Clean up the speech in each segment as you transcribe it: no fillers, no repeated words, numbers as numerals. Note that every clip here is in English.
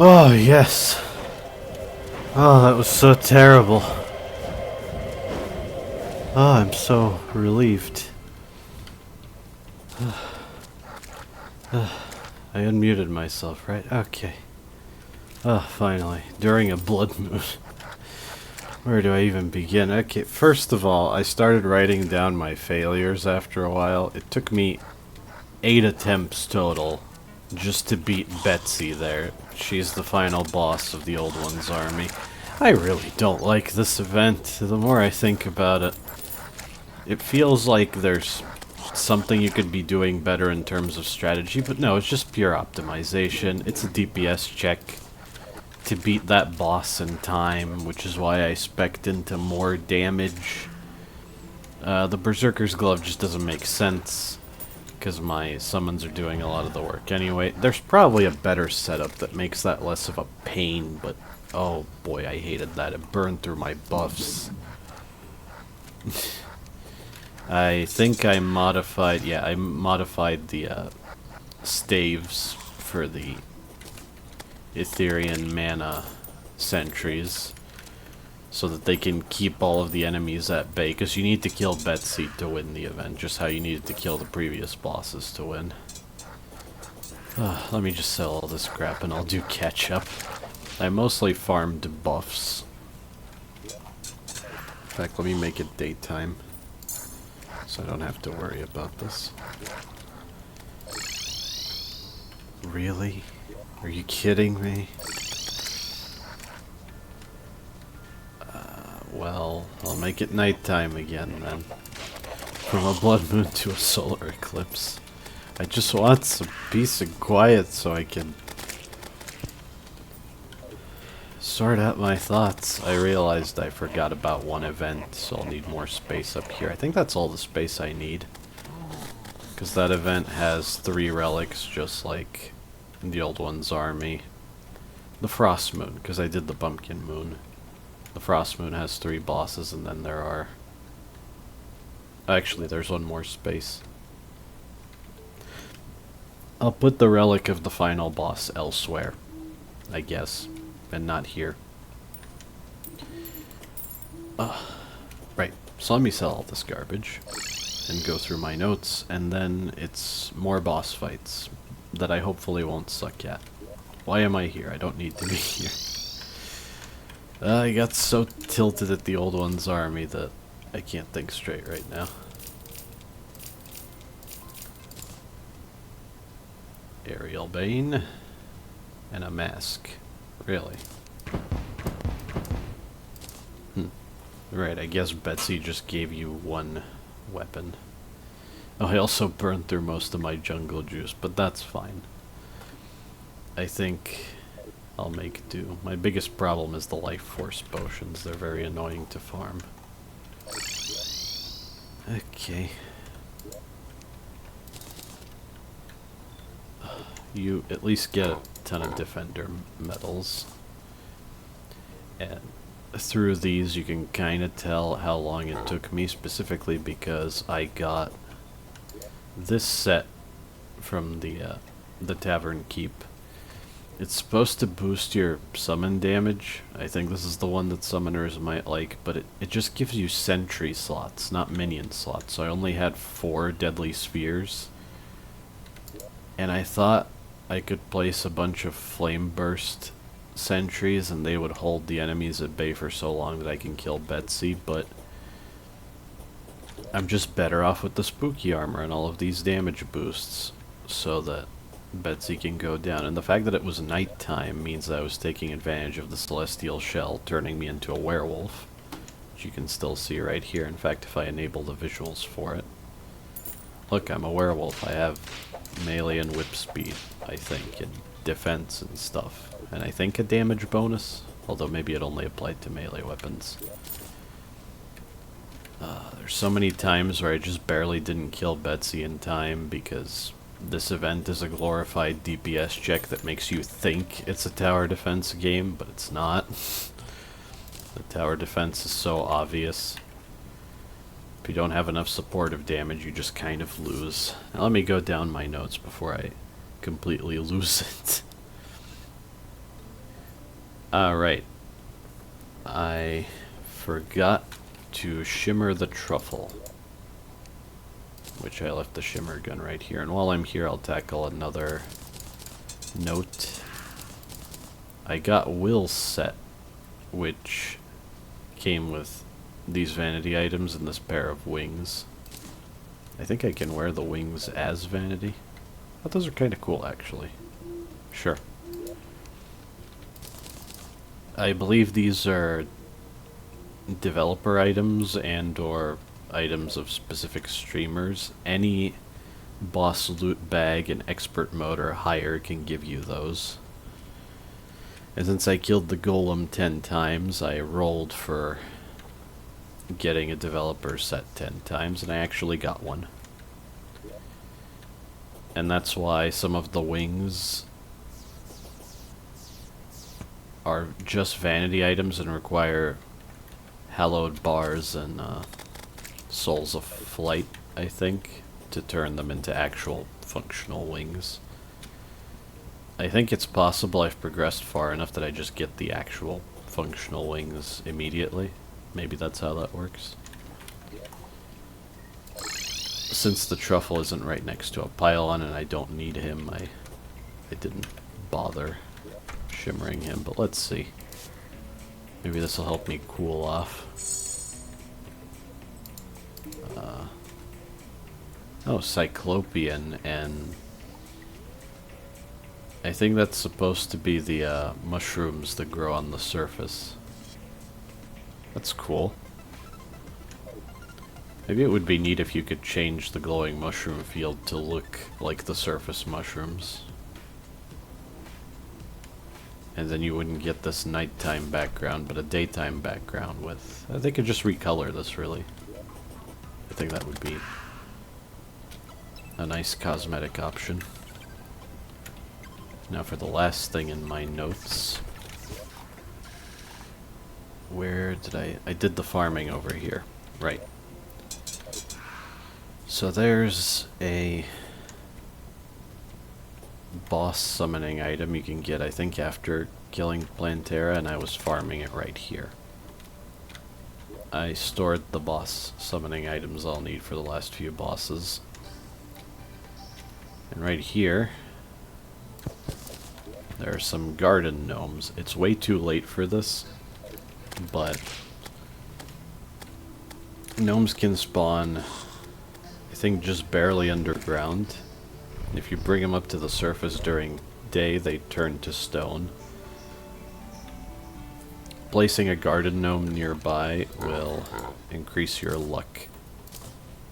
Oh, yes. Oh, that was so terrible. Oh, I'm so relieved. I unmuted myself, right? Okay. Oh, finally. During a blood moon. Where do I even begin? Okay, first of all, I started writing down my failures after a while. It took me 8 attempts total just to beat Betsy there. She's the final boss of the Old One's army. I really don't like this event. The more I think about it, it feels like there's something you could be doing better in terms of strategy, but no, it's just pure optimization. It's a DPS check to beat that boss in time, which is why I spec'd into more damage. The Berserker's Glove just doesn't make sense, because my summons are doing a lot of the work anyway. There's probably a better setup that makes that less of a pain, but oh boy, I hated that. It burned through my buffs. I think I modified, yeah, I modified the staves for the Etherean mana sentries so that they can keep all of the enemies at bay, because you need to kill Betsy to win the event, just how you needed to kill the previous bosses to win. Let me just sell all this crap and I'll do catch up. I mostly farmed buffs. In fact, let me make it daytime so I don't have to worry about this. Really? Are you kidding me? Well, I'll make it nighttime again then. From a blood moon to a solar eclipse. I just want some peace and quiet so I can sort out my thoughts. I realized I forgot about one event, so I'll need more space up here. I think that's all the space I need, because that event has 3 relics just like the Old One's army. The Frost Moon, because I did the Pumpkin Moon. The Frost Moon has 3 bosses, and then there are... Actually, there's one more space. I'll put the relic of the final boss elsewhere, I guess, and not here. Right, so let me sell all this garbage and go through my notes, and then it's more boss fights that I hopefully won't suck at. Why am I here? I don't need to be here. I got so tilted at the Old One's army that I can't think straight right now. Aerial Bane and a mask. Really? Right, I guess Betsy just gave you 1 weapon. Oh, I also burned through most of my jungle juice, but that's fine. I think I'll make do. My biggest problem is the life force potions. They're very annoying to farm. Okay. You at least get a ton of defender medals. And through these you can kind of tell how long it took me, specifically because I got this set from the Tavern Keep. It's supposed to boost your summon damage. I think this is the one that summoners might like, but it just gives you sentry slots, not minion slots. So I only had 4 deadly spheres. And I thought I could place a bunch of flame burst sentries and they would hold the enemies at bay for so long that I can kill Betsy, but I'm just better off with the spooky armor and all of these damage boosts so that Betsy can go down. And the fact that it was nighttime means that I was taking advantage of the celestial shell, turning me into a werewolf, which you can still see right here. In fact, if I enable the visuals for it. Look, I'm a werewolf. I have melee and whip speed, I think, and defense and stuff. And I think a damage bonus, although maybe it only applied to melee weapons. There's so many times where I just barely didn't kill Betsy in time because this event is a glorified DPS check that makes you think it's a tower defense game, but it's not. The tower defense is so obvious. If you don't have enough supportive damage, you just kind of lose. Now let me go down my notes before I completely lose it. Alright. I forgot to shimmer the truffle, which I left the shimmer gun right here. And while I'm here, I'll tackle another note. I got Will's set, which came with these vanity items and this pair of wings. I think I can wear the wings as vanity. I thought those are kind of cool, actually. Sure. I believe these are developer items and or items of specific streamers. Any boss loot bag and expert mode or higher can give you those. And since I killed the golem 10 times, I rolled for getting a developer set 10 times, and I actually got one. And that's why some of the wings are just vanity items and require hallowed bars and souls of flight, I think, to turn them into actual functional wings. I think it's possible I've progressed far enough that I just get the actual functional wings immediately. Maybe that's how that works. Since the truffle isn't right next to a pylon and I don't need him, I didn't bother shimmering him, but let's see. Maybe this will help me cool off. Oh, Cyclopean, and I think that's supposed to be the mushrooms that grow on the surface. That's cool. Maybe it would be neat if you could change the glowing mushroom field to look like the surface mushrooms. And then you wouldn't get this nighttime background, but a daytime background with... they could just recolor this, really. I think that would be a nice cosmetic option. Now for the last thing in my notes. Where did I did the farming over here. Right. So there's a boss summoning item you can get, I think, after killing Plantera, and I was farming it right here. I stored the boss summoning items I'll need for the last few bosses. And right here, there are some garden gnomes. It's way too late for this, but gnomes can spawn, I think, just barely underground. If you bring them up to the surface during day, they turn to stone. Placing a garden gnome nearby will increase your luck.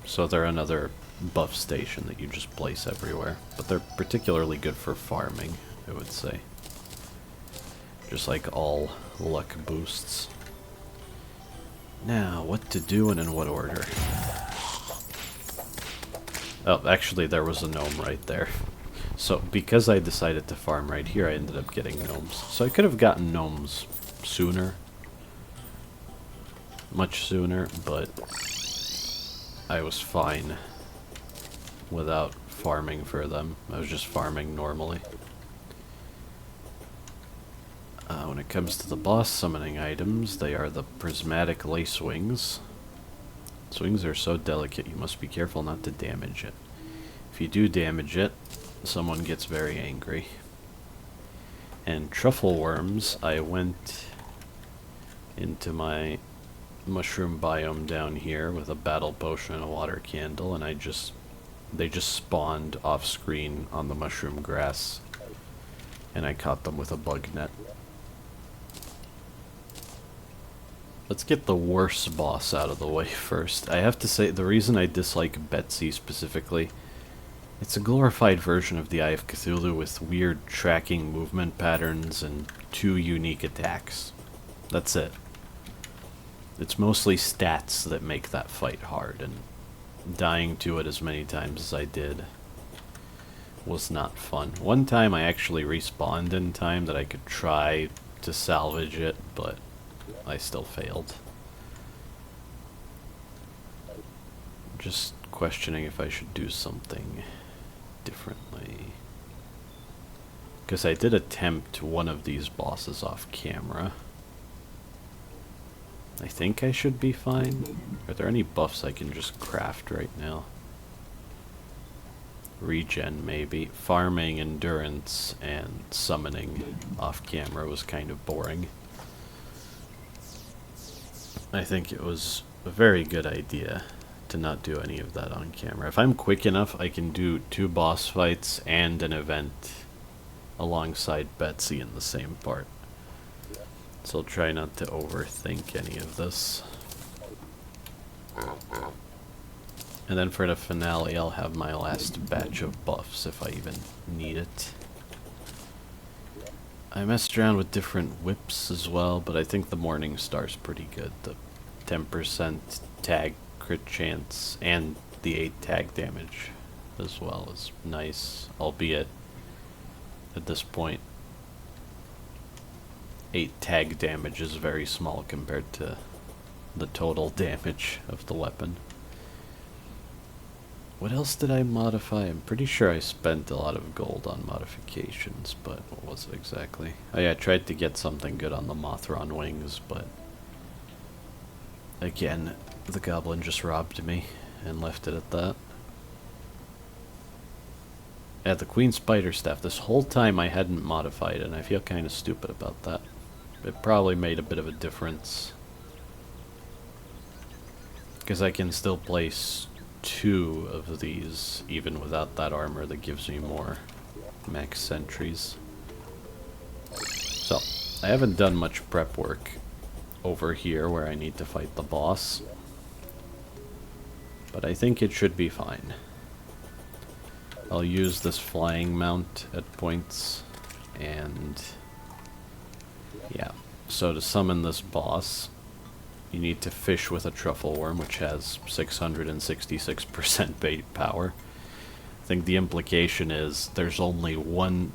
So they're another buff station that you just place everywhere. But they're particularly good for farming, I would say. Just like all luck boosts. Now, what to do and in what order? Oh, actually there was a gnome right there. So, because I decided to farm right here, I ended up getting gnomes. So I could have gotten gnomes sooner. Much sooner, but I was fine without farming for them. I was just farming normally. When it comes to the boss summoning items, they are the prismatic lace wings. Its wings are so delicate you must be careful not to damage it. If you do damage it, someone gets very angry. And truffle worms, I went into my mushroom biome down here with a battle potion and a water candle, and they just spawned off screen on the mushroom grass, and I caught them with a bug net. let's get the worst boss out of the way first. I have to say, the reason I dislike Betsy specifically, it's a glorified version of the Eye of Cthulhu with weird tracking movement patterns and 2 unique attacks. That's it. It's mostly stats that make that fight hard, and dying to it as many times as I did was not fun. One time I actually respawned in time that I could try to salvage it, but I still failed. Just questioning if I should do something differently. Because I did attempt one of these bosses off camera. I think I should be fine. Are there any buffs I can just craft right now? Regen, maybe. Farming, endurance, and summoning off camera was kind of boring. I think it was a very good idea to not do any of that on camera. If I'm quick enough, I can do 2 boss fights and an event alongside Betsy in the same part. So I'll try not to overthink any of this. And then for the finale, I'll have my last batch of buffs if I even need it. I messed around with different whips as well, but I think the Morning Star's pretty good. The 10% tag crit chance and the 8 tag damage as well is nice, albeit at this point 8 tag damage is very small compared to the total damage of the weapon. What else did I modify? I'm pretty sure I spent a lot of gold on modifications, but what was it exactly? Oh yeah, I tried to get something good on the Mothron wings, but again, the goblin just robbed me and left it at that. Yeah, the Queen Spider Staff. This whole time I hadn't modified it, and I feel kind of stupid about that. It probably made a bit of a difference, because I can still place 2 of these even without that armor that gives me more max sentries. So, I haven't done much prep work over here where I need to fight the boss, but I think it should be fine. I'll use this flying mount at points, and yeah, so to summon this boss, you need to fish with a truffle worm, which has 666% bait power. I think the implication is there's only one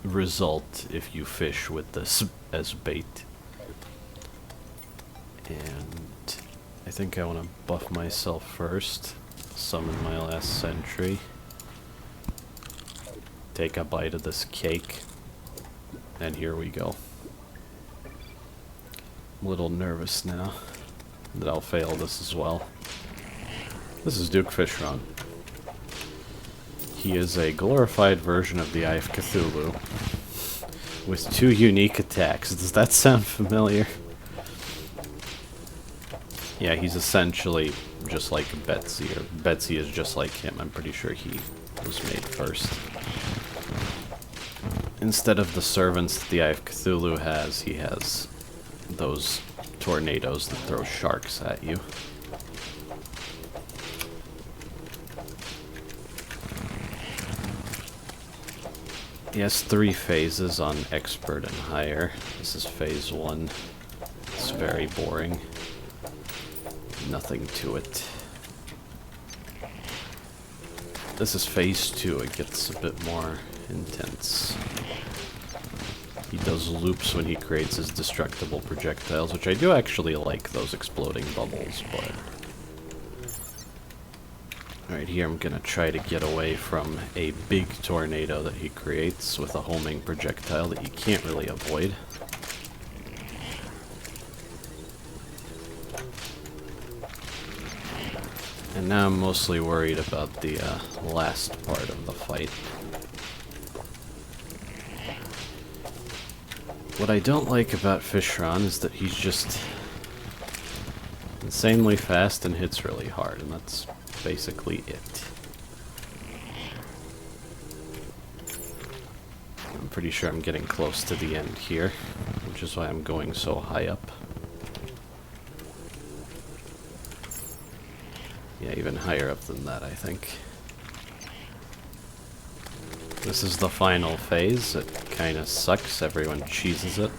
result if you fish with this as bait. And I think I want to buff myself first. Summon my last sentry. Take a bite of this cake. And here we go. I'm a little nervous now that I'll fail this as well. This is Duke Fishron. He is a glorified version of the Eye of Cthulhu with 2 unique attacks. Does that sound familiar? Yeah, he's essentially just like Betsy, or Betsy is just like him. I'm pretty sure he was made first. Instead of the servants that the Eye of Cthulhu has, he has those tornadoes that throw sharks at you. He has 3 phases on expert and higher. This is phase 1. It's very boring. Nothing to it. This is phase 2. It gets a bit more intense. He does loops when he creates his destructible projectiles, which I do actually like, those exploding bubbles, but... Alright, here I'm gonna try to get away from a big tornado that he creates with a homing projectile that you can't really avoid. And now I'm mostly worried about the last part of the fight. What I don't like about Fishron is that he's just insanely fast and hits really hard, and that's basically it. I'm pretty sure I'm getting close to the end here, which is why I'm going so high up. Yeah, even higher up than that, I think. This is the final phase. It kind of sucks. Everyone cheeses it.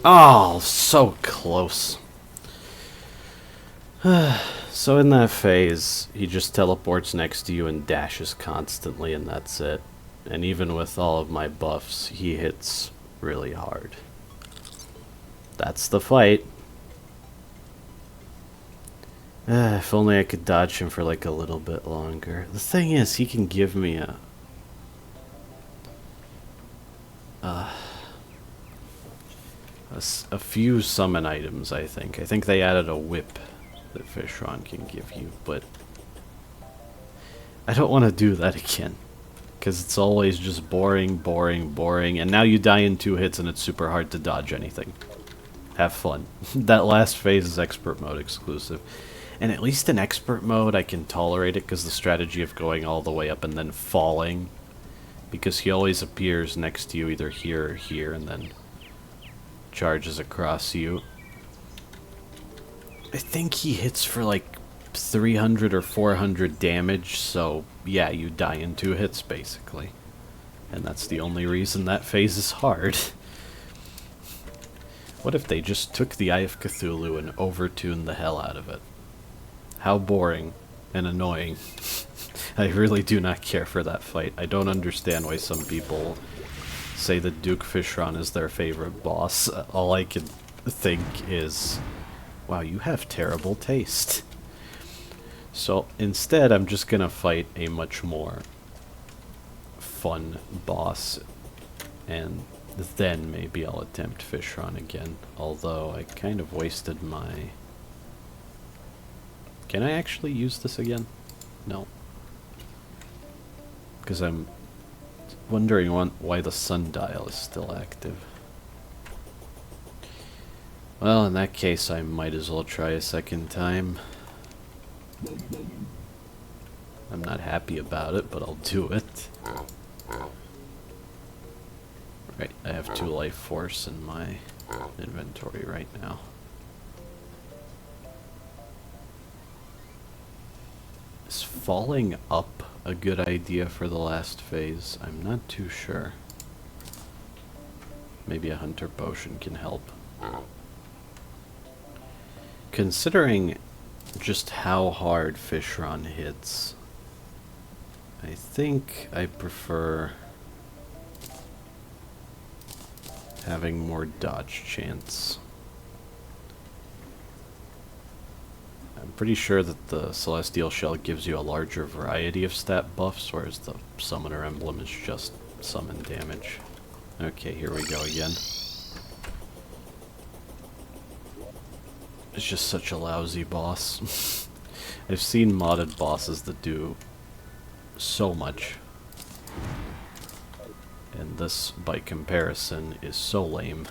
Oh, so close. So in that phase, he just teleports next to you and dashes constantly, and that's it. And even with all of my buffs, he hits really hard. That's the fight. If only I could dodge him for like a little bit longer. The thing is, he can give me a few summon items, I think. I think they added a whip that Fishron can give you, but I don't want to do that again. Because it's always just boring, boring, boring, and now you die in 2 hits and it's super hard to dodge anything. Have fun. That last phase is expert mode exclusive. And at least in expert mode I can tolerate it because the strategy of going all the way up and then falling. Because he always appears next to you either here or here and then charges across you. I think he hits for like 300 or 400 damage, so yeah, you die in 2 hits basically. And that's the only reason that phase is hard. What if they just took the Eye of Cthulhu and overtuned the hell out of it? How boring and annoying. I really do not care for that fight. I don't understand why some people say that Duke Fishron is their favorite boss. All I can think is, wow, you have terrible taste. So instead, I'm just gonna fight a much more fun boss, and then maybe I'll attempt Fishron again. Although I kind of wasted my... Can I actually use this again? No. Because I'm wondering why the sundial is still active. Well, in that case, I might as well try a second time. I'm not happy about it, but I'll do it. Right, I have 2 life force in my inventory right now. Is falling up a good idea for the last phase? I'm not too sure. Maybe a hunter potion can help. Considering just how hard Fishron hits, I think I prefer having more dodge chance. I'm pretty sure that the Celestial Shell gives you a larger variety of stat buffs, whereas the Summoner Emblem is just summon damage. Okay, here we go again. It's just such a lousy boss. I've seen modded bosses that do so much. And this, by comparison, is so lame.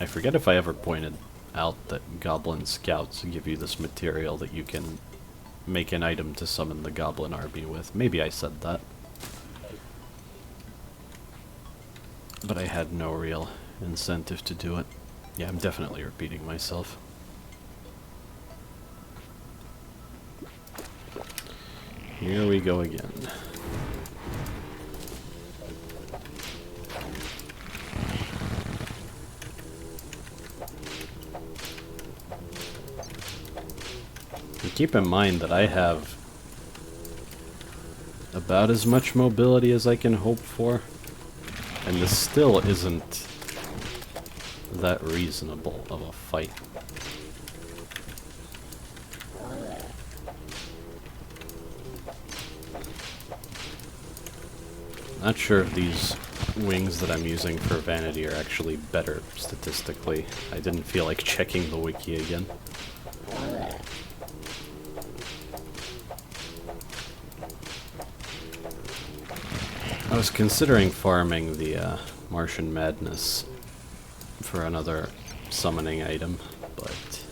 I forget if I ever pointed out that Goblin Scouts give you this material that you can make an item to summon the Goblin army with. Maybe I said that. But I had no real incentive to do it. Yeah, I'm definitely repeating myself. Here we go again. And keep in mind that I have about as much mobility as I can hope for, and this still isn't that reasonable of a fight. Not sure if these wings that I'm using for Vanity are actually better statistically. I didn't feel like checking the wiki again. I was considering farming the Martian Madness for another summoning item, but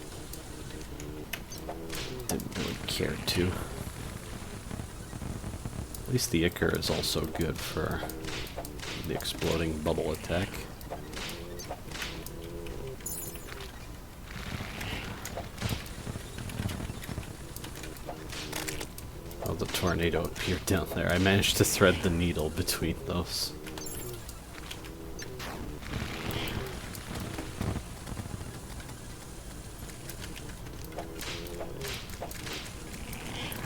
care to. At least the Ichor is also good for the exploding bubble attack. Oh, the tornado appeared down there. I managed to thread the needle between those.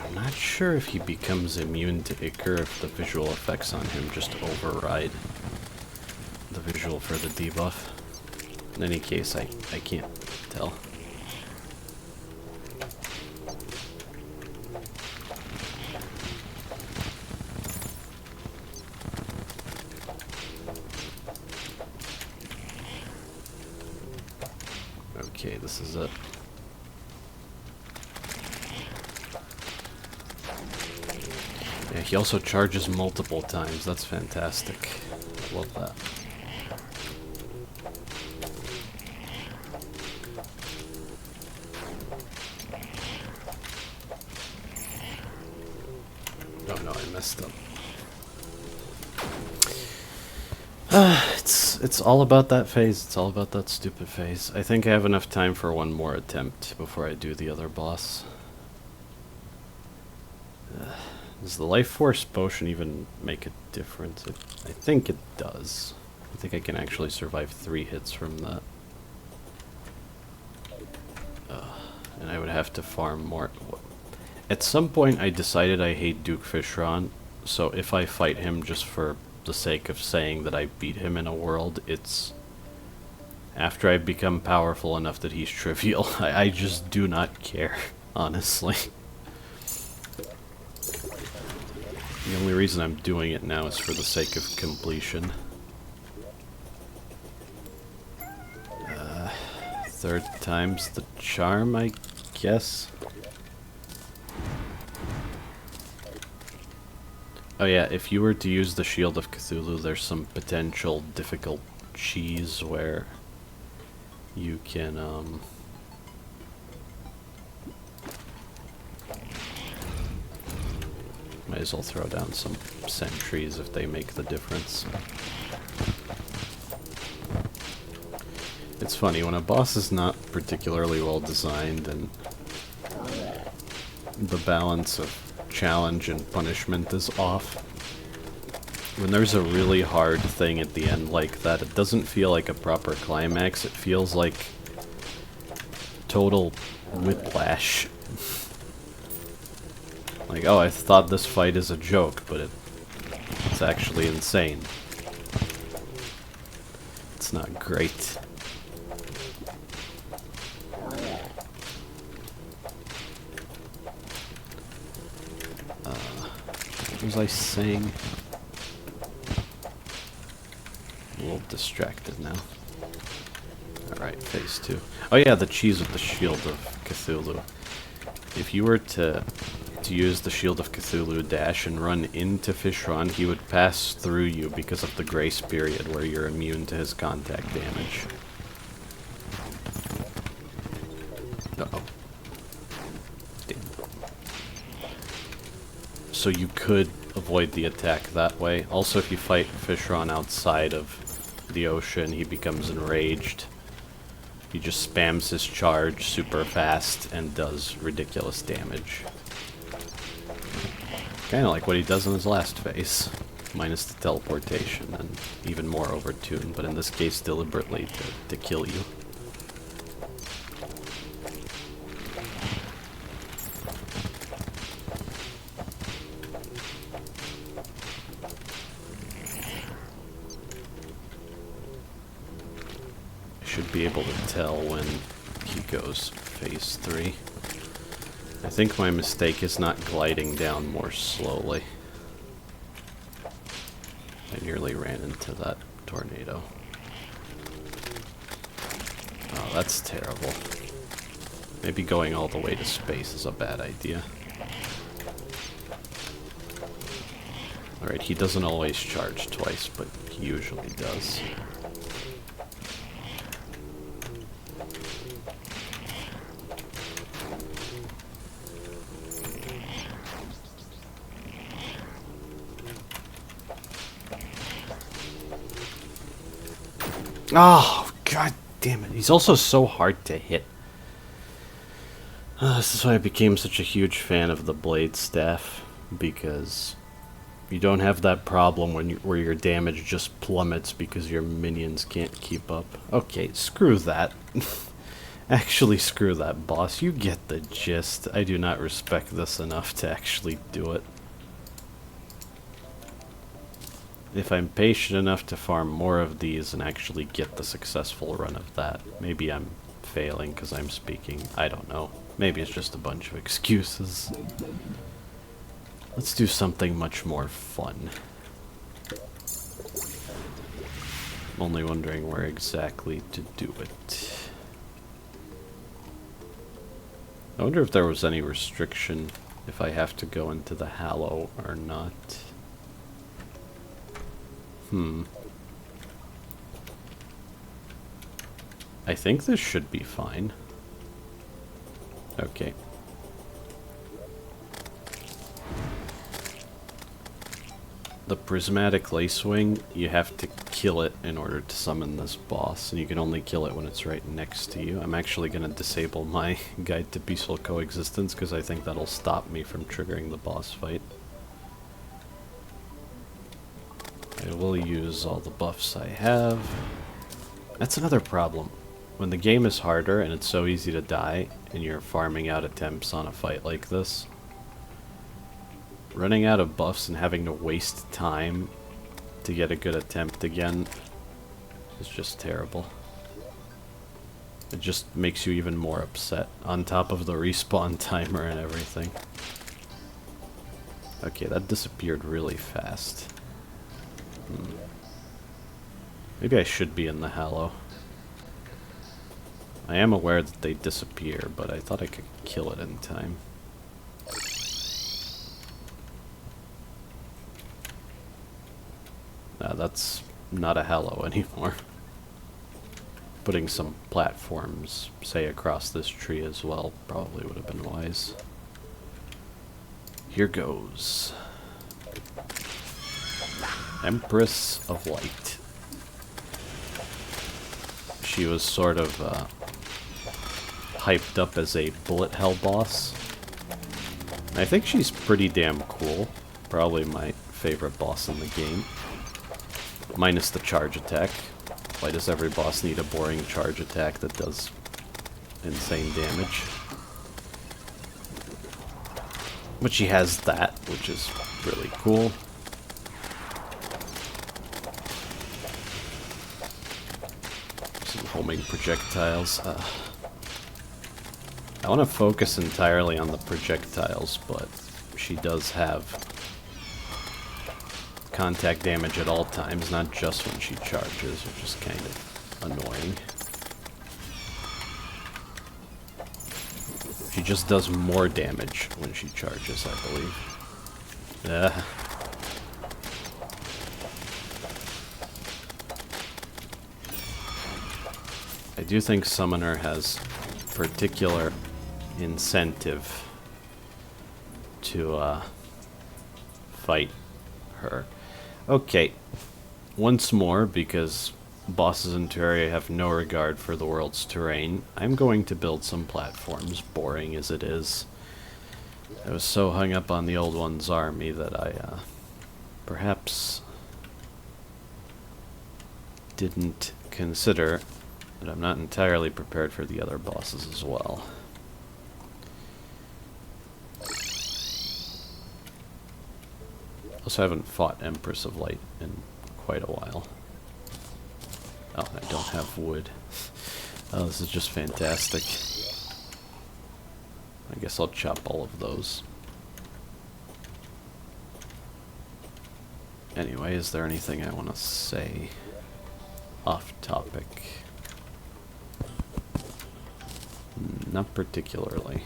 I'm not sure if he becomes immune to Ichor if the visual effects on him just override the visual for the debuff. In any case, I can't tell. Okay, this is it. Yeah, he also charges multiple times. That's fantastic. I love that. Oh no, I messed up. It's all about that phase. It's all about that stupid phase. I think I have enough time for one more attempt before I do the other boss. Does the life force potion even make a difference? I think it does. I think I can actually survive 3 hits from that. And I would have to farm more. At some point I decided I hate Duke Fishron, so if I fight him just for the sake of saying that I beat him in a world, it's after I become powerful enough that he's trivial. I just do not care, honestly. The only reason I'm doing it now is for the sake of completion. Third time's the charm, I guess. Oh yeah, if you were to use the Shield of Cthulhu, there's some potential difficult cheese where you can, might as well throw down some sentries if they make the difference. It's funny, when a boss is not particularly well designed and the balance of challenge and punishment is off, when there's a really hard thing at the end like that, it doesn't feel like a proper climax. It feels like total whiplash. Like, oh, I thought this fight is a joke, but it's actually insane. It's not great. What was I saying? A little distracted now. Alright, phase 2. Oh yeah, the cheese with the Shield of Cthulhu. If you were to use the Shield of Cthulhu dash and run into Fishron, he would pass through you because of the grace period where you're immune to his contact damage. Uh-oh. Damn. So you could avoid the attack that way. Also, if you fight Fishron outside of the ocean, he becomes enraged. He just spams his charge super fast and does ridiculous damage. Kinda like what he does in his last phase, minus the teleportation and even more overtuned, but in this case deliberately to kill you. I should be able to tell when he goes phase 3. I think my mistake is not gliding down more slowly. I nearly ran into that tornado. Oh, that's terrible. Maybe going all the way to space is a bad idea. Alright, he doesn't always charge twice, but he usually does. Oh, god damn it. He's also so hard to hit. This is why I became such a huge fan of the blade staff, because you don't have that problem where your damage just plummets because your minions can't keep up. Okay, screw that. Actually, screw that, boss. You get the gist. I do not respect this enough to actually do it. If I'm patient enough to farm more of these and actually get the successful run of that, maybe I'm failing because I'm speaking. I don't know. Maybe it's just a bunch of excuses. Let's do something much more fun. I'm only wondering where exactly to do it. I wonder if there was any restriction if I have to go into the Hallow or not. I think this should be fine. Okay. The prismatic lacewing, you have to kill it in order to summon this boss, and you can only kill it when it's right next to you. I'm actually going to disable my guide to peaceful coexistence because I think that'll stop me from triggering the boss fight. I will use all the buffs I have. That's another problem. When the game is harder and it's so easy to die, and you're farming out attempts on a fight like this, running out of buffs and having to waste time to get a good attempt again is just terrible. It just makes you even more upset, on top of the respawn timer and everything. Okay, that disappeared really fast. Maybe I should be in the Hallow. I am aware that they disappear, but I thought I could kill it in time. That's not a Hallow anymore. Putting some platforms, say, across this tree as well probably would have been wise. Here goes. Empress of Light. She was sort of hyped up as a bullet hell boss. I think she's pretty damn cool. Probably my favorite boss in the game. Minus the charge attack. Why does every boss need a boring charge attack that does insane damage? But she has that, which is really cool. Some homing projectiles. I want to focus entirely on the projectiles, but she does have contact damage at all times, not just when she charges, which is kind of annoying. She just does more damage when she charges, I believe. I do think Summoner has particular incentive to fight her. Okay, once more, because bosses in Terraria have no regard for the world's terrain, I'm going to build some platforms, boring as it is. I was so hung up on the old one's army that I perhaps didn't consider that I'm not entirely prepared for the other bosses as well. Also haven't fought Empress of Light in quite a while. Oh, I don't have wood. Oh, this is just fantastic. I guess I'll chop all of those. Anyway, is there anything I want to say off topic? Not particularly.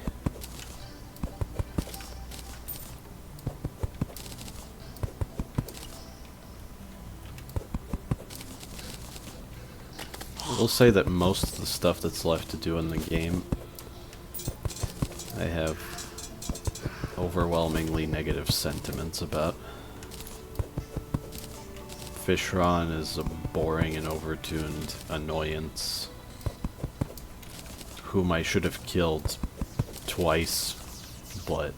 I will say that most of the stuff that's left to do in the game, I have overwhelmingly negative sentiments about. Fishron is a boring and overtuned annoyance whom I should have killed twice, but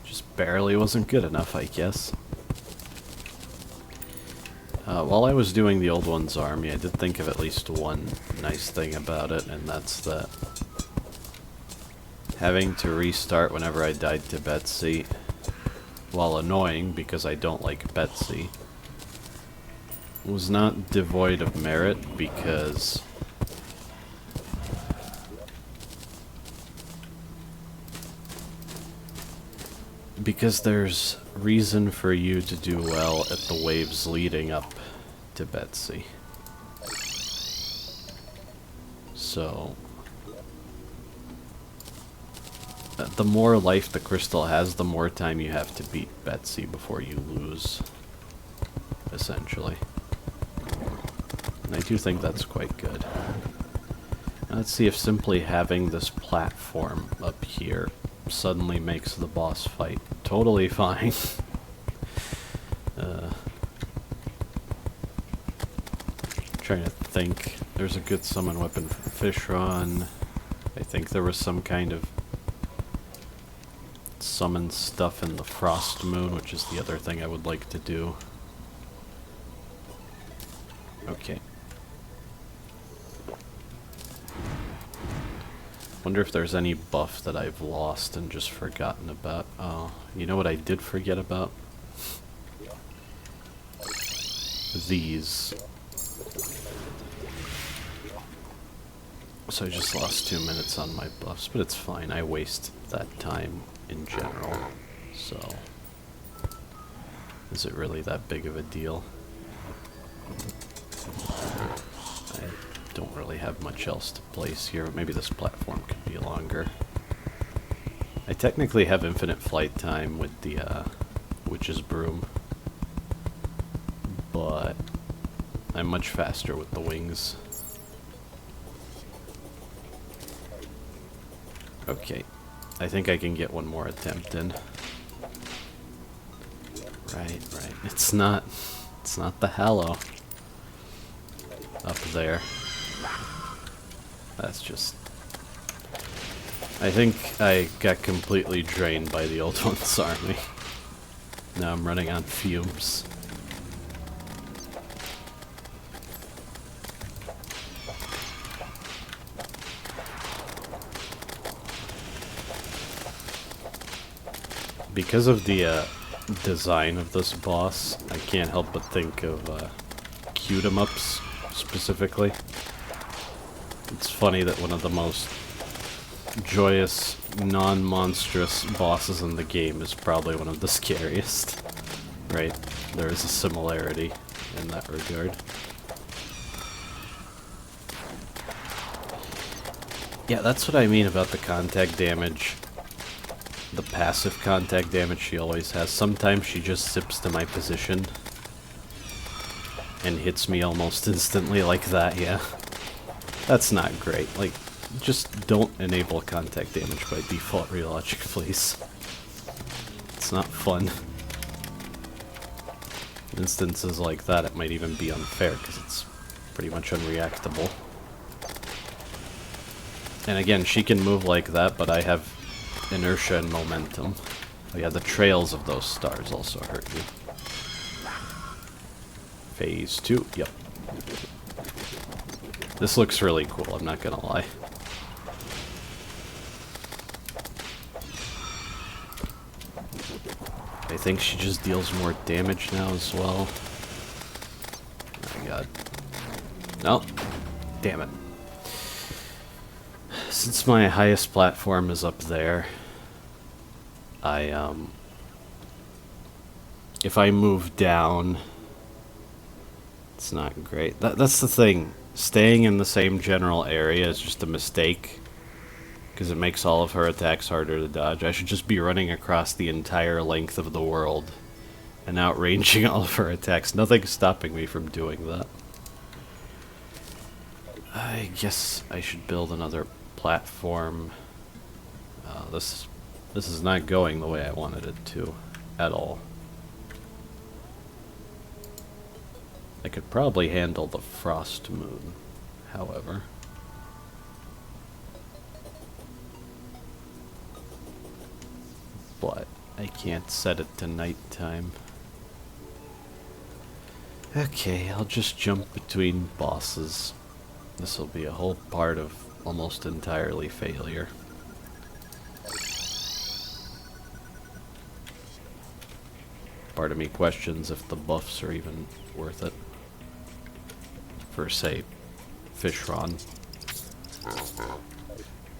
just barely wasn't good enough, I guess. While I was doing the Old One's army, I did think of at least one nice thing about it, and that's that having to restart whenever I died to Betsy, while annoying because I don't like Betsy, was not devoid of merit because there's reason for you to do well at the waves leading up to Betsy. So, the more life the crystal has, the more time you have to beat Betsy before you lose, essentially. And I do think that's quite good. Now let's see if simply having this platform up here suddenly makes the boss fight totally fine. Trying to think. There's a good summon weapon for Fishron. I think there was some kind of summon stuff in the Frost Moon, which is the other thing I would like to do. Okay. Wonder if there's any buff that I've lost and just forgotten about. Oh, you know what I did forget about? These. So I just lost 2 minutes on my buffs, but it's fine. I waste that time in general, so is it really that big of a deal? I don't really have much else to place here. Maybe this platform could be longer. I technically have infinite flight time with the Witch's Broom, but I'm much faster with the wings. Okay, I think I can get one more attempt in. Right. It's not the Hallow up there. That's just... I think I got completely drained by the Old One's army. Now I'm running on fumes. Because of the design of this boss, I can't help but think of Cute-em-ups specifically. It's funny that one of the most joyous, non-monstrous bosses in the game is probably one of the scariest. Right? There is a similarity in that regard. Yeah, that's what I mean about the contact damage. The passive contact damage she always has. Sometimes she just zips to my position and hits me almost instantly like that, yeah. That's not great. Like, just don't enable contact damage by default relogic, please. It's not fun. In instances like that, it might even be unfair because it's pretty much unreactable. And again, she can move like that, but I have inertia and momentum. Oh yeah, the trails of those stars also hurt you. Phase 2, yep. This looks really cool, I'm not gonna lie. I think she just deals more damage now as well. Oh my god. Nope. Damn it. Since my highest platform is up there, if I move down, it's not great. That's the thing. Staying in the same general area is just a mistake, because it makes all of her attacks harder to dodge. I should just be running across the entire length of the world and outranging all of her attacks. Nothing's stopping me from doing that. I guess I should build another platform. This is not going the way I wanted it to at all. I could probably handle the frost moon, however. But I can't set it to nighttime. Okay, I'll just jump between bosses. This will be a whole part of almost entirely failure. Part of me questions if the buffs are even worth it. For, say, Fishron.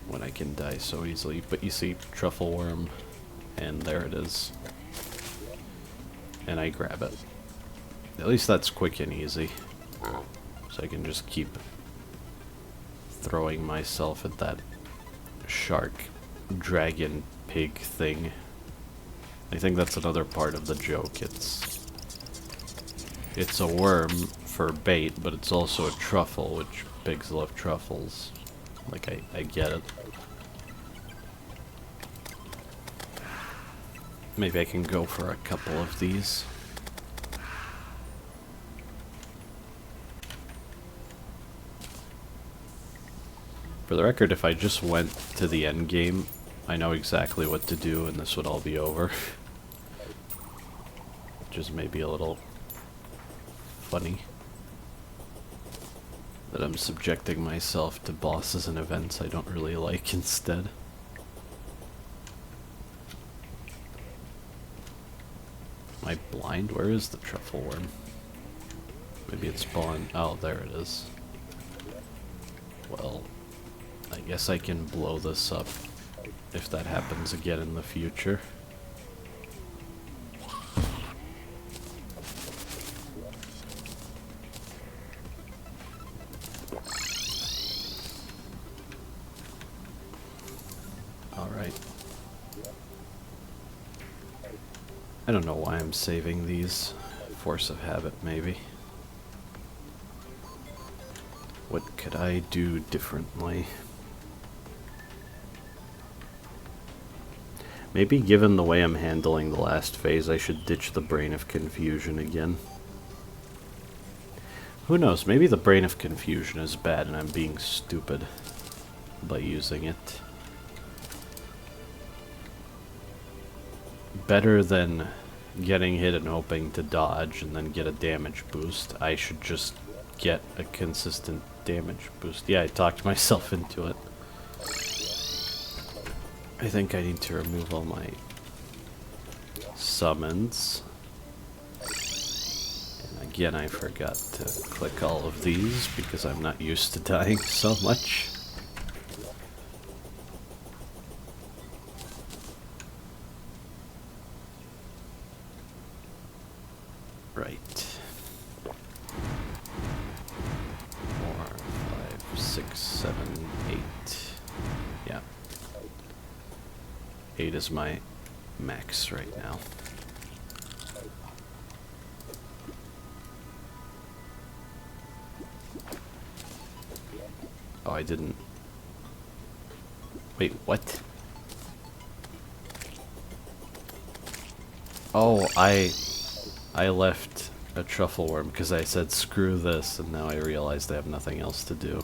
When I can die so easily. But you see, Truffle Worm, and there it is. And I grab it. At least that's quick and easy. So I can just keep throwing myself at that shark, dragon, pig thing. I think that's another part of the joke. It's a worm for bait, but it's also a truffle, which pigs love truffles. Like, I get it. Maybe I can go for a couple of these. For the record, if I just went to the end game, I know exactly what to do and this would all be over. Which is maybe a little funny. That I'm subjecting myself to bosses and events I don't really like instead. Am I blind? Where is the truffle worm? Maybe it's spawned. Oh, there it is. Well, I guess I can blow this up if that happens again in the future. Alright. I don't know why I'm saving these. Force of habit, maybe. What could I do differently? Maybe given the way I'm handling the last phase, I should ditch the Brain of Confusion again. Who knows, maybe the Brain of Confusion is bad and I'm being stupid by using it. Better than getting hit and hoping to dodge and then get a damage boost. I should just get a consistent damage boost. Yeah, I talked myself into it. I think I need to remove all my summons. And again, I forgot to click all of these because I'm not used to dying so much. Right. 4, 5, 6, 7, 8. Yeah. 8 is my max right now. Oh, I didn't. Wait, what? Oh, I left a truffle worm because I said screw this, and now I realized I have nothing else to do.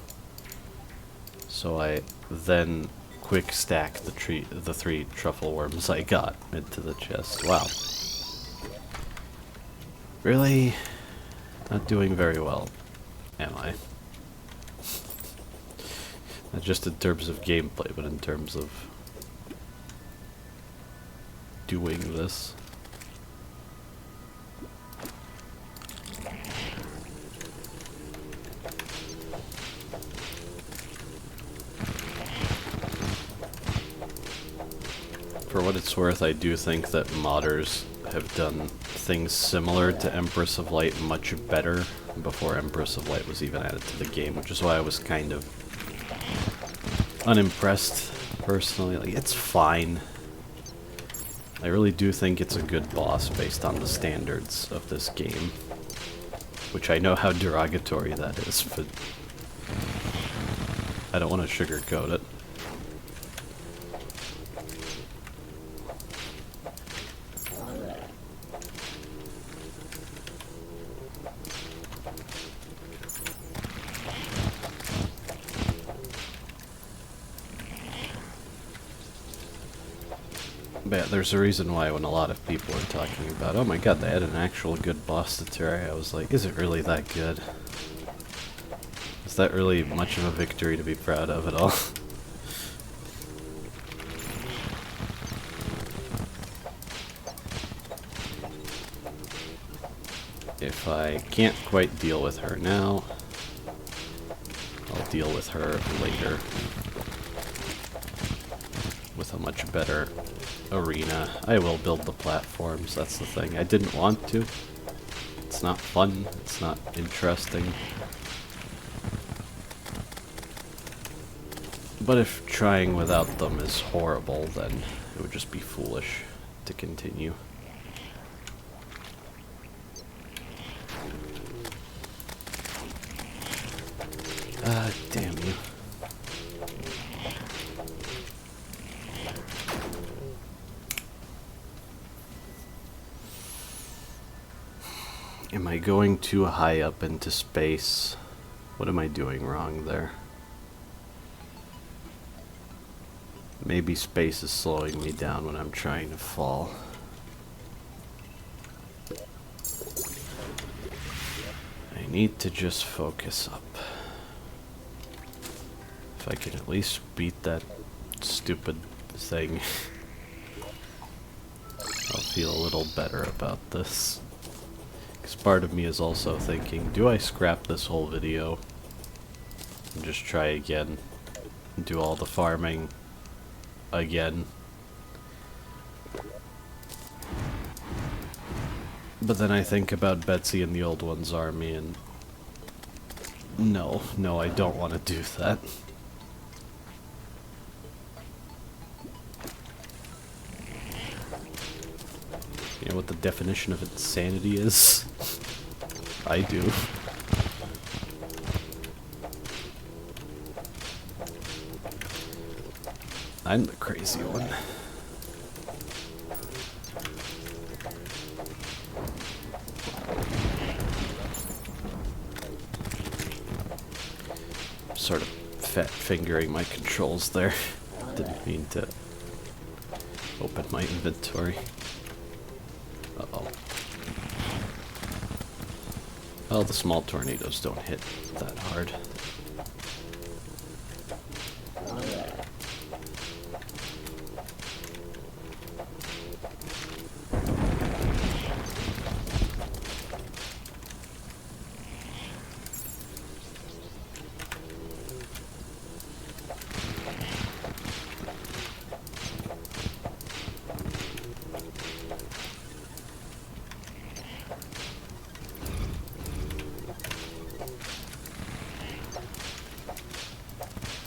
So I then quick stack the 3 truffle worms I got into the chest. Wow. Really not doing very well, am I? Not just in terms of gameplay, but in terms of doing this. For what it's worth, I do think that modders have done things similar to Empress of Light much better before Empress of Light was even added to the game, which is why I was kind of unimpressed, personally. Like, it's fine. I really do think it's a good boss based on the standards of this game, which I know how derogatory that is, but I don't want to sugarcoat it. But there's a reason why when a lot of people are talking about, oh my god, they had an actual good boss to Terraria, I was like, is it really that good? Is that really much of a victory to be proud of at all? If I can't quite deal with her now, I'll deal with her later with a much better arena. I will build the platforms, that's the thing. I didn't want to. It's not fun, it's not interesting. But if trying without them is horrible, then it would just be foolish to continue. Damn you. Am I going too high up into space? What am I doing wrong there? Maybe space is slowing me down when I'm trying to fall. I need to just focus up. If I can at least beat that stupid thing, I'll feel a little better about this. Because part of me is also thinking, do I scrap this whole video and just try again and do all the farming again? But then I think about Betsy and the Old One's army and no, I don't want to do that. You know what the definition of insanity is? I do. I'm the crazy one. Sort of fat fingering my controls there. Didn't mean to open my inventory. Uh-oh. Well, the small tornadoes don't hit that hard.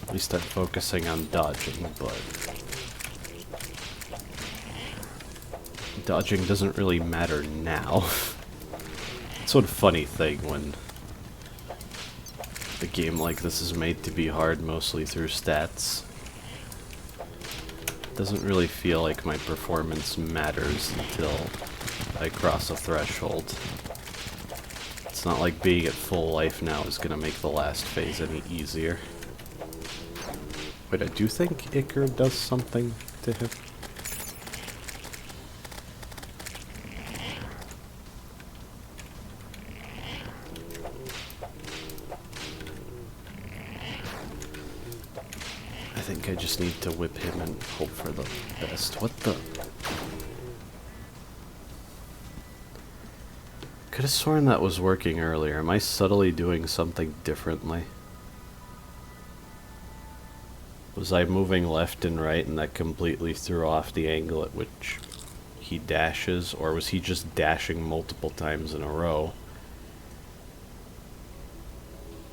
At least I'm focusing on dodging, but dodging doesn't really matter now. It's sort of funny thing when a game like this is made to be hard mostly through stats. It doesn't really feel like my performance matters until I cross a threshold. It's not like being at full life now is gonna make the last phase any easier. But I do think Icar does something to him. I think I just need to whip him and hope for the best. What the? Could have sworn that was working earlier. Am I subtly doing something differently? Was I moving left and right and that completely threw off the angle at which he dashes? Or was he just dashing multiple times in a row?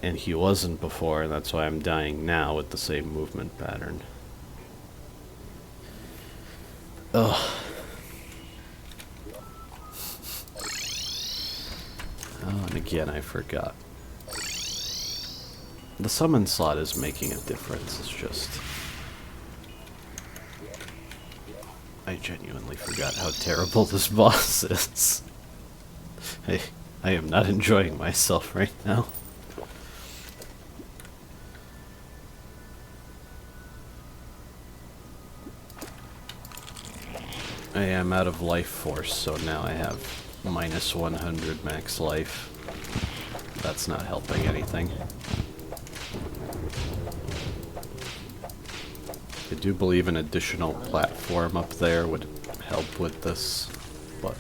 And he wasn't before, and that's why I'm dying now with the same movement pattern. Ugh. Oh, and again I forgot. The summon slot is making a difference, it's just... I genuinely forgot how terrible this boss is. I am not enjoying myself right now. I am out of life force, so now I have minus 100 max life. That's not helping anything. I do believe an additional platform up there would help with this, but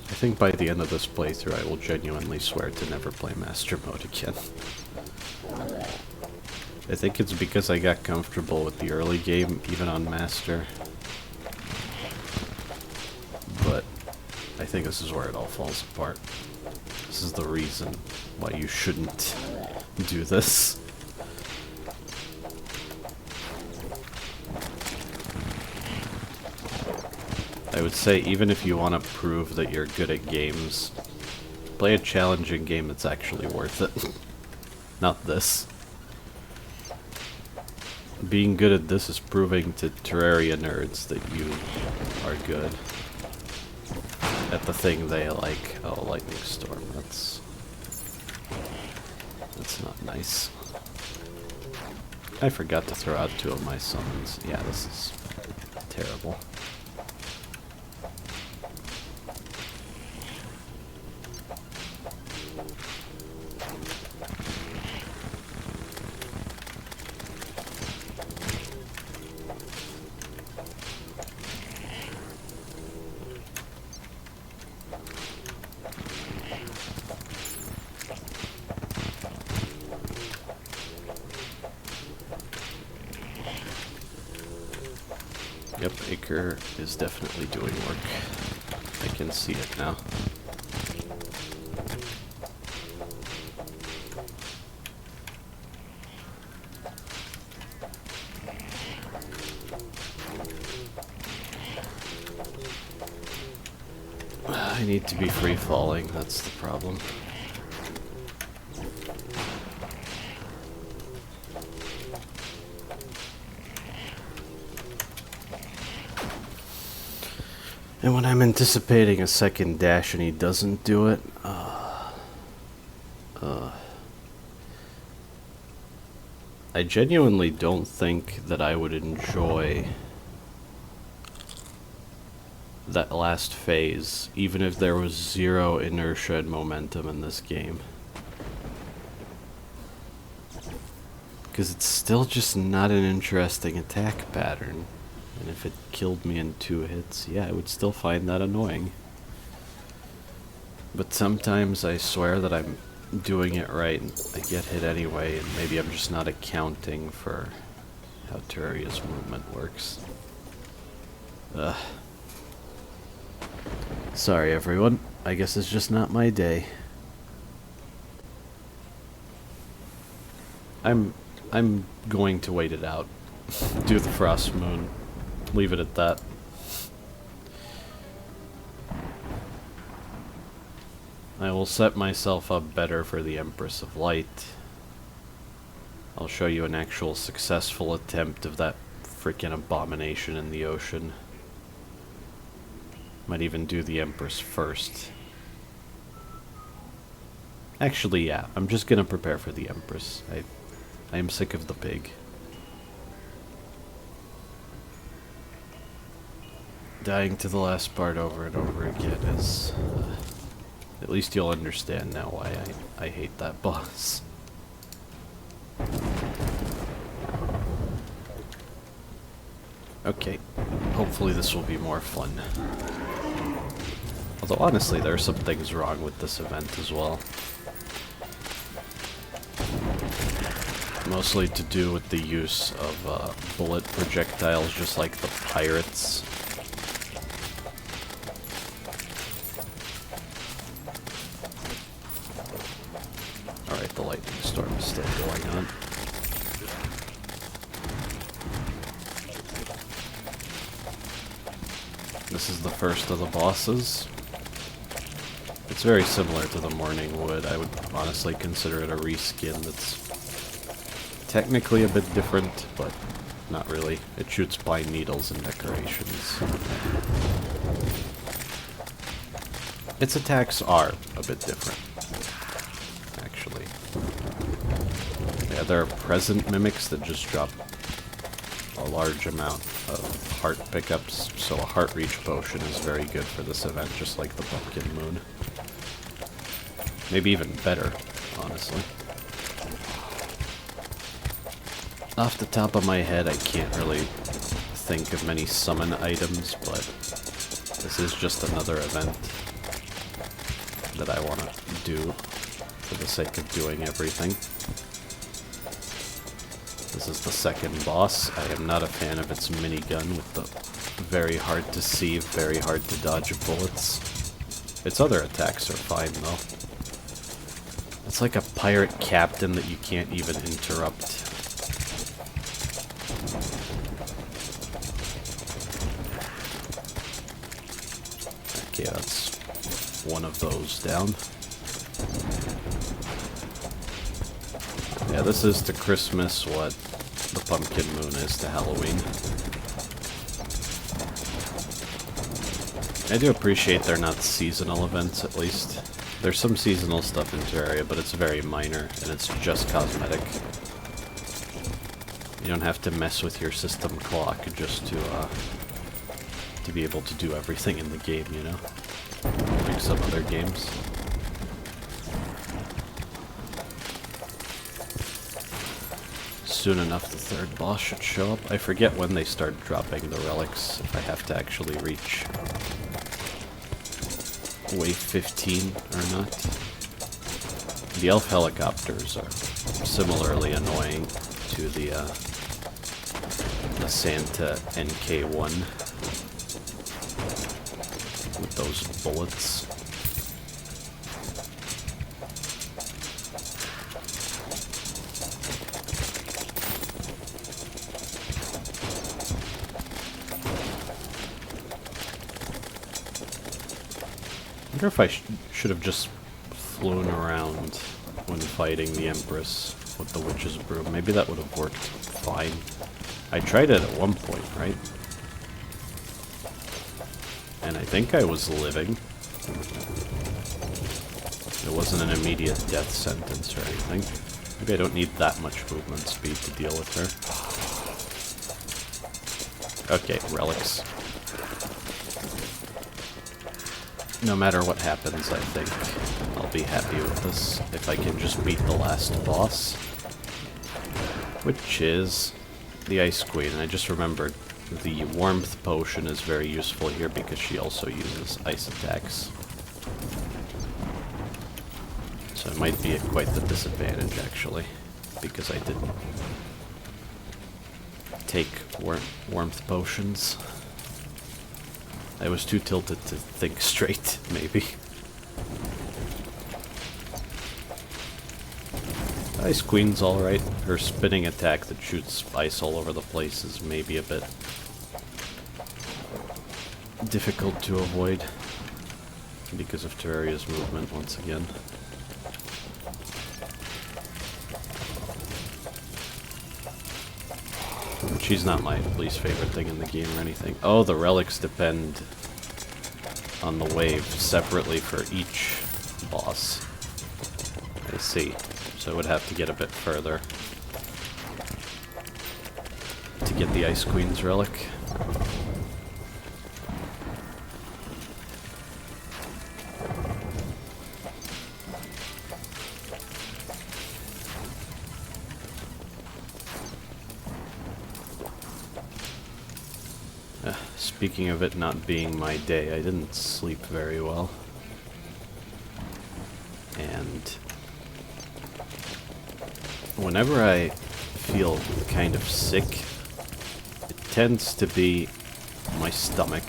I think by the end of this playthrough I will genuinely swear to never play Master Mode again. I think it's because I got comfortable with the early game, even on Master. But I think this is where it all falls apart. This is the reason why you shouldn't do this. I would say even if you want to prove that you're good at games, play a challenging game that's actually worth it. Not this. Being good at this is proving to Terraria nerds that you are good at the thing they like. Oh, lightning storm. That's not nice. I forgot to throw out 2 of my summons. Yeah, this is terrible. Yep, Acre is definitely doing work. I can see it now. I need to be free falling, that's the problem. And when I'm anticipating a second dash and he doesn't do it, I genuinely don't think that I would enjoy that last phase, even if there was 0 inertia and momentum in this game. Because it's still just not an interesting attack pattern. And if it killed me in 2 hits, yeah, I would still find that annoying. But sometimes I swear that I'm doing it right and I get hit anyway, and maybe I'm just not accounting for how Terraria's movement works. Sorry everyone, I guess it's just not my day. I'm going to wait it out. Do the Frost Moon. Leave it at that. I will set myself up better for the Empress of Light. I'll show you an actual successful attempt of that freaking abomination in the ocean. Might even do the Empress first. Actually, yeah, I'm just gonna prepare for the Empress. I am sick of the pig. Dying to the last part over and over again is... at least you'll understand now why I hate that boss. Okay, hopefully this will be more fun. Although honestly, there are some things wrong with this event as well. Mostly to do with the use of bullet projectiles, just like the pirates. Alright, the lightning storm is still going on. This is the first of the bosses. It's very similar to the Morning Wood. I would honestly consider it a reskin that's technically a bit different, but not really. It shoots pine needles and decorations. Its attacks are a bit different, actually. Yeah, there are present mimics that just drop a large amount of heart pickups, so a heart reach potion is very good for this event, just like the Pumpkin Moon. Maybe even better, honestly. Off the top of my head, I can't really think of many summon items, but this is just another event that I want to do for the sake of doing everything. This is the second boss. I am not a fan of its minigun with the very hard to see, very hard to dodge bullets. Its other attacks are fine, though. It's like a pirate captain that you can't even interrupt. Okay, that's one of those down. Yeah, this is to Christmas what the Pumpkin Moon is to Halloween. I do appreciate they're not seasonal events, at least. There's some seasonal stuff in Terraria, but it's very minor, and it's just cosmetic. You don't have to mess with your system clock just to be able to do everything in the game, you know? Like some other games. Soon enough, the third boss should show up. I forget when they start dropping the relics, if I have to actually reach wave 15 or not. The elf helicopters are similarly annoying to the Santa NK1 with those bullets. I wonder if I should have just flown around when fighting the Empress with the Witch's Broom. Maybe that would have worked fine. I tried it at one point, right? And I think I was living. It wasn't an immediate death sentence or anything. Maybe I don't need that much movement speed to deal with her. Okay, relics. No matter what happens, I think I'll be happy with this if I can just beat the last boss, which is the Ice Queen. And I just remembered the Warmth Potion is very useful here because she also uses ice attacks. So it might be at quite the disadvantage, actually, because I didn't take Warmth Potions. I was too tilted to think straight, maybe. Ice Queen's alright. Her spinning attack that shoots ice all over the place is maybe a bit difficult to avoid because of Terraria's movement once again. She's not my least favorite thing in the game or anything. Oh, the relics depend on the wave separately for each boss. I see. So I would have to get a bit further to get the Ice Queen's relic. Speaking of it not being my day, I didn't sleep very well. And whenever I feel kind of sick, it tends to be my stomach.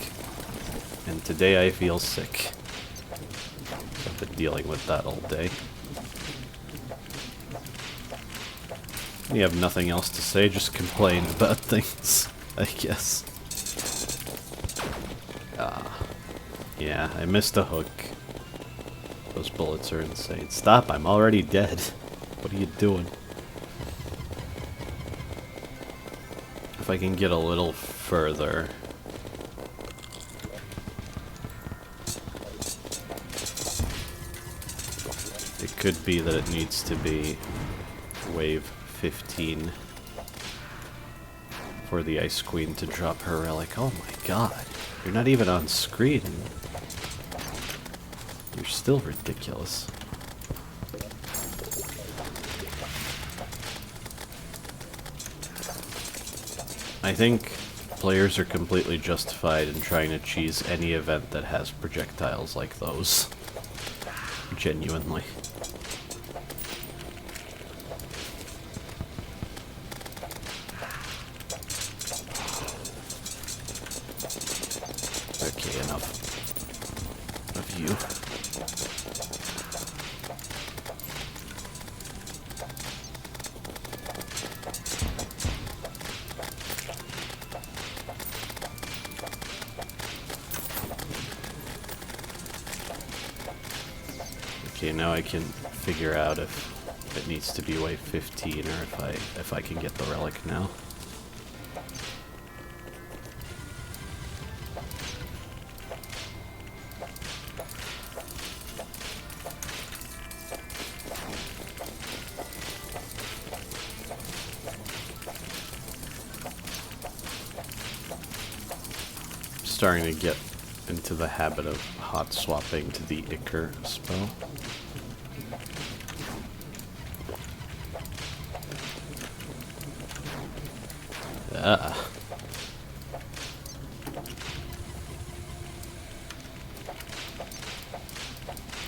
And today I feel sick. I've been dealing with that all day. You have nothing else to say, just complain about things, I guess. Yeah, I missed a hook. Those bullets are insane. Stop, I'm already dead. What are you doing? If I can get a little further. It could be that it needs to be wave 15 for the Ice Queen to drop her relic. Oh my god. You're not even on screen. You're still ridiculous. I think players are completely justified in trying to cheese any event that has projectiles like those. Genuinely. Okay, enough of you. Okay, now I can figure out if it needs to be wave 15 or if I can get the relic now. Starting to get into the habit of hot swapping to the Ichor spell. Ah.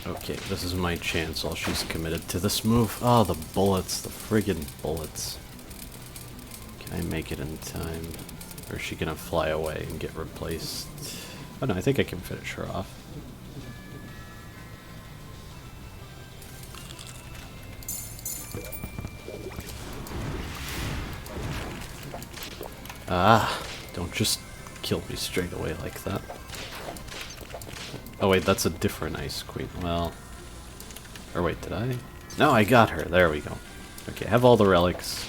Okay, this is my chance while she's committed to this move. Oh, the bullets, the friggin' bullets. Can I make it in time? Or is she gonna fly away and get replaced? Oh no, I think I can finish her off. Ah, don't just kill me straight away like that. Oh wait, that's a different Ice Queen. Well, or wait, did I? No, I got her. There we go. Okay, I have all the relics.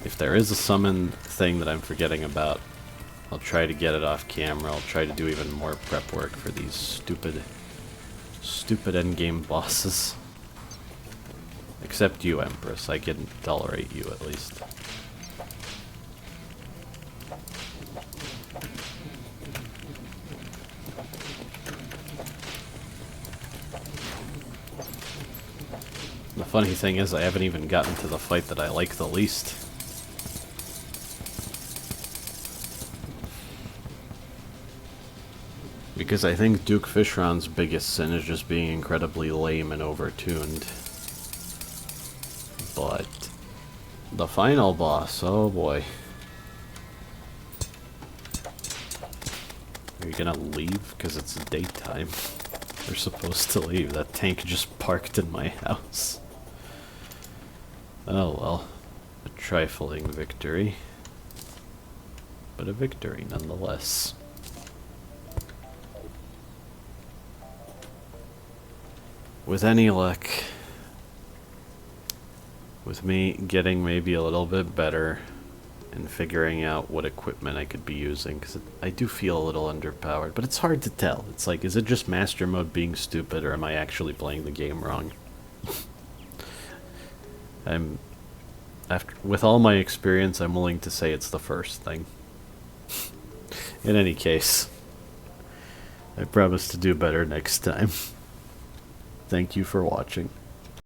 If there is a summon thing that I'm forgetting about, I'll try to get it off camera. I'll try to do even more prep work for these stupid endgame bosses. Except you, Empress. I can tolerate you at least. The funny thing is, I haven't even gotten to the fight that I like the least. Because I think Duke Fishron's biggest sin is just being incredibly lame and overtuned. But the final boss, oh boy. Are you gonna leave? Because it's daytime. They're supposed to leave. That tank just parked in my house. Oh well. A trifling victory. But a victory nonetheless. With any luck, with me getting maybe a little bit better and figuring out what equipment I could be using, because I do feel a little underpowered, but it's hard to tell. It's like, is it just Master Mode being stupid, or am I actually playing the game wrong? With all my experience, I'm willing to say it's the first thing. In any case, I promise to do better next time. Thank you for watching.